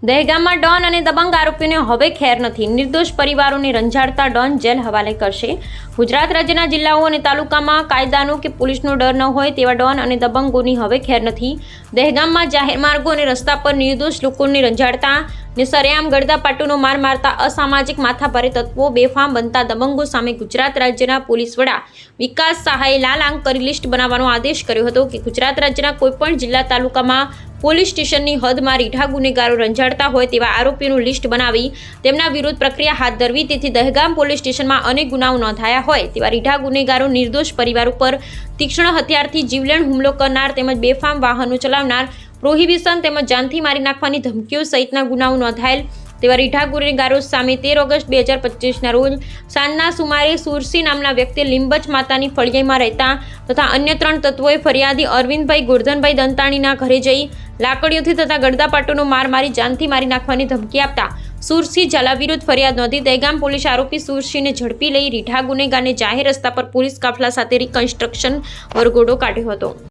દહેગામમાં Don અને દબંગ આરોપીઓને હવે ખેર નથી. નિર્દોષ પરિવારોને રંજાડતા ડોન જેલ હવાલે કરશે. ગુજરાત રાજ્યના જિલ્લાઓ અને તાલુકામાં કાયદાનો કે પોલીસનો ડર ન હોય તેવા ડોન અને દબંગોની હવે ખેર નથી. દહેગામમાં જાહેર માર્ગો અને રસ્તા પર નિર્દોષ લોકોને રંજાડતા ને સરેઆમ ગળદાપાટુનો માર મારતા અસામાજિક માથાભારે તત્વો બેફામ બનતા દબંગો સામે ગુજરાત રાજ્યના પોલીસ વડા વિકાસ સહાયે લાલ આંખ કરી લિસ્ટ બનાવવાનો આદેશ કર્યો હતો કે ગુજરાત રાજ્યના કોઈપણ જિલ્લા તાલુકામાં પોલીસ સ્ટેશનની હદમાં રીઢા ગુનેગારો રંજાડતા હોય તેવા આરોપીનું લિસ્ટ બનાવી તેમના વિરુદ્ધ પ્રક્રિયા હાથ ધરવી. તેથી દહેગામ પોલીસ સ્ટેશનમાં અનેક ગુનાઓ નોંધાયા હોય તેવા રીઢા ગુનેગારો, નિર્દોષ પરિવાર ઉપર તીક્ષ્ણ હથિયારથી જીવલેણ હુમલો કરનાર તેમજ બેફામ વાહનો ચલાવનાર, પ્રોહિબિશન તેમજ જાનથી મારી નાખવાની ધમકીઓ સહિતના ગુનાઓ નોંધાયેલ તેવા રીઢા ગુનેગારો સામે 13 ઓગસ્ટ 2025ના રોજ સાંજના સુમારે સુરસી નામના વ્યક્તિ લીંબચ માતાની ફળિયામાં રહેતા તથા અન્ય 3 તત્વોએ ફરિયાદી અરવિંદભાઈ ગોરધનભાઈ દંતાણીના ઘરે જઈ લાકડીઓથી તથા ગળદાપાટોનો માર મારી જાનથી મારી નાખવાની ધમકી આપતા સુરસી ઝાલા વિરુદ્ધ ફરિયાદ નોંધી દહેગામ પોલીસ આરોપી સુરસીને ઝડપી લઈ રીઢા ગુનેગારને જાહેર રસ્તા પર પોલીસ કાફલા સાથે રિકન્સ્ટ્રક્શન વરઘોડો કાઢ્યો હતો.